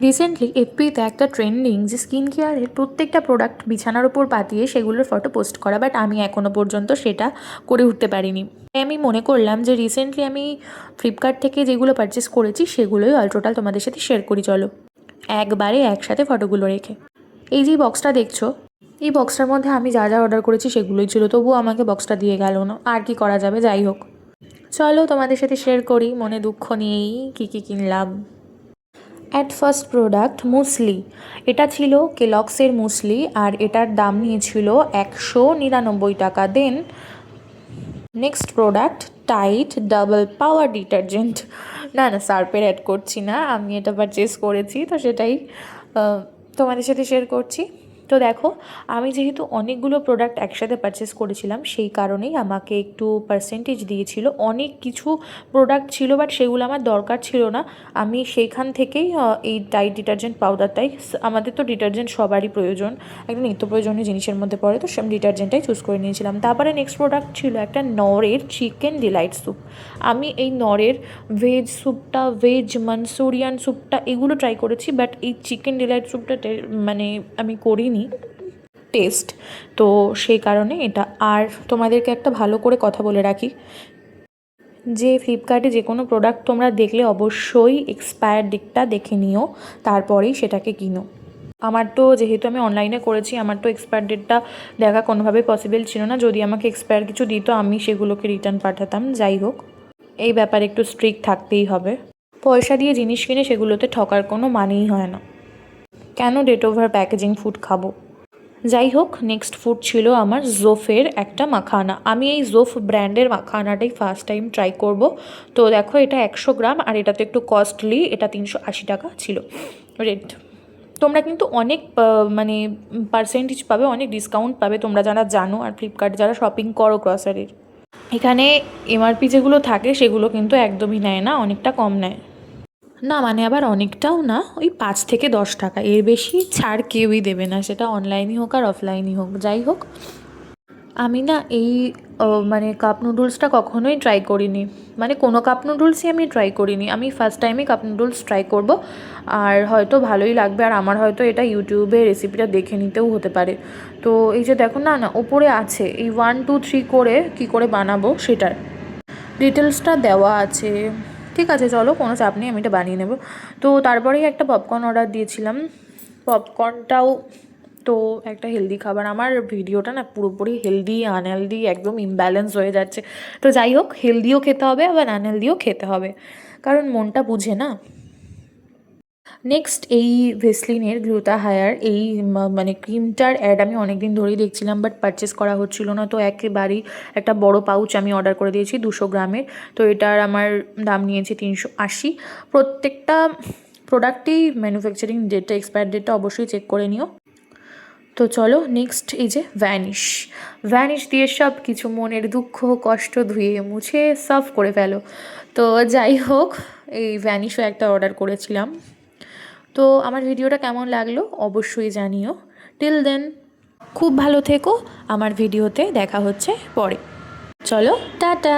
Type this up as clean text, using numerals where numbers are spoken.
Recently এফবিতে একটা trending যে skin কেয়ারের প্রত্যেকটা প্রোডাক্ট বিছানার ওপর পাতিয়ে সেগুলোর ফটো পোস্ট করা, বাট আমি এখনও পর্যন্ত সেটা করে উঠতে পারিনি। তাই আমি মনে করলাম যে রিসেন্টলি আমি ফ্লিপকার্ট থেকে যেগুলো পারচেস করেছি সেগুলোই অল টোটাল তোমাদের সাথে শেয়ার করি। চলো একবারে একসাথে ফটোগুলো রেখে। এই যে বক্সটা দেখছো, এই বক্সটার মধ্যে আমি যা যা অর্ডার করেছি সেগুলোই ছিল, তবুও আমাকে বক্সটা দিয়ে গেল না। আর কি করা যাবে, যাই হোক চলো তোমাদের সাথে শেয়ার করি মনে দুঃখ নিয়েই কী কী কিনলাম। অ্যাট ফার্স্ট প্রোডাক্ট মুসলি। এটা ছিল কেলগসের মুসলি আর এটার দাম নিয়েছিল 199 টাকা। Then next product Tide double power detergent. না সার্ফের অ্যাড করছি না, আমি এটা পারচেস করেছি তো সেটাই তোমাদের সাথে শেয়ার করছি। তো দেখো, আমি যেহেতু অনেকগুলো প্রোডাক্ট একসাথে পারচেস করেছিলাম সেই কারণেই আমাকে একটু পার্সেন্টেজ দিয়েছিল। অনেক কিছু প্রোডাক্ট ছিল বাট সেগুলো আমার দরকার ছিল না, আমি সেইখান থেকেই এই টাইড ডিটারজেন্ট পাউডারটাই, আমাদের তো ডিটারজেন্ট সবারই প্রয়োজন, একটা নিত্য প্রয়োজনীয় জিনিসের মধ্যে পড়ে, তো সে ডিটারজেন্টটাই চুজ করে নিয়েছিলাম। তারপরে নেক্সট প্রোডাক্ট ছিল একটা নরের চিকেন ডিলাইট স্যুপ। আমি এই নরের ভেজ স্যুপটা, ভেজ মাঞ্চুরিয়ান স্যুপটা এগুলো ট্রাই করেছি, বাট এই চিকেন ডিলাইট স্যুপটা মানে আমি করিনি টেস্ট, তো সেই কারণে এটা। আর তোমাদেরকে একটা ভালো করে কথা বলে রাখি যে ফ্লিপকার্টে যে কোনো প্রোডাক্ট তোমরা দেখলে অবশ্যই এক্সপায়ার ডেটটা দেখে নিও, তারপরেই সেটাকে কিনো। আমার তো যেহেতু আমি অনলাইনে করেছি, আমার তো এক্সপায়ার ডেটটা দেখা কোনোভাবেই পসিবল ছিল না। যদি আমাকে এক্সপায়ার কিছু দিত আমি সেগুলোকে রিটার্ন পাঠাতাম। যাই হোক, এই ব্যাপারে একটু স্ট্রিক্ট থাকতেই হবে। পয়সা দিয়ে জিনিস কিনে সেগুলোতে ঠকার কোনো মানেই হয় না, কেন ডেট ওভার প্যাকেজিং ফুড খাবো। যাই হোক, নেক্সট ফুড ছিল আমার জোফের একটা মাখানা। আমি এই জোফ ব্র্যান্ডের মাখানাটাই ফার্স্ট টাইম ট্রাই করব। তো দেখো, এটা 100 গ্রাম আর এটা তো একটু কস্টলি, এটা 380 টাকা ছিল রেট। তোমরা কিন্তু অনেক মানে পার্সেন্টেজ পাবে, অনেক ডিসকাউন্ট পাবে তোমরা যারা জানো আর ফ্লিপকার্ট যারা শপিং করো গ্রসারির। এখানে এমআরপি যেগুলো থাকে সেগুলো কিন্তু একদমই নেয় না, অনেকটা কম নেয়। না মানে আবার অনেকটাও না, ওই 5 থেকে 10 টাকা, এর বেশি ছাড় কেউই দেবে না, সেটা অনলাইনই হোক আর অফলাইনই হোক। যাই হোক, আমি না এই মানে কাপ নুডলসটা কখনোই ট্রাই করিনি, মানে কোনো কাপ নুডলসই আমি ট্রাই করিনি। আমি ফার্স্ট টাইমে কাপ নুডলস ট্রাই করব, আর হয়তো ভালোই লাগবে, আর আমার হয়তো এটা ইউটিউবে রেসিপিটা দেখে নিতেও হতে পারে। তো এই যে দেখো, না ওপরে আছে এই 1 2 3 করে কী করে বানাবো সেটার ডিটেলসটা দেওয়া আছে। ঠিক আছে চলো, কোনো চাপ নেই, আমি এটা বানিয়ে নেব। তো তারপরেই একটা পপকর্ন অর্ডার দিয়েছিলাম। পপকর্নটাও তো একটা হেলদি খাবার, আমার ভিডিওটা না পুরোপুরি হেলদি আনহেলদি একদম ইমব্যালেন্স হয়ে যাচ্ছে। তো যাই হোক, হেলদিও খেতে হবে আবার আনহেলদিও খেতে হবে, কারণ মনটা বুঝে না। নেক্সট এই ভেসলিনের গ্লুটাহায়ার এই মানে ক্রিমটার অ্যাড আমি অনেক দিন ধরেই দেখছিলাম, বাট পারচেস করা হচ্ছিল না। তো একেবারেই একটা বড় পাউচ আমি অর্ডার করে দিয়েছি 200 গ্রামের। তো এটার আমার দাম নিয়েছে 380। প্রত্যেকটা প্রোডাক্টেই ম্যানুফ্যাকচারিং ডেটটা, এক্সপায়ার ডেটটা অবশ্যই চেক করে নিও। তো চলো নেক্সট এই যে ভ্যানিশ। ভ্যানিশ দিয়ে সব কিছু মনের দুঃখ কষ্ট ধুয়ে মুছে সাফ করে ফেলো। তো যাই হোক, এই ভ্যানিশও একটা অর্ডার করেছিলাম। তো আমার ভিডিওটা কেমন লাগলো অবশ্যই জানিও। টিল দেন খুব ভালো থেকো, আমার ভিডিওতে দেখা হচ্ছে পরে। চলো টাটা।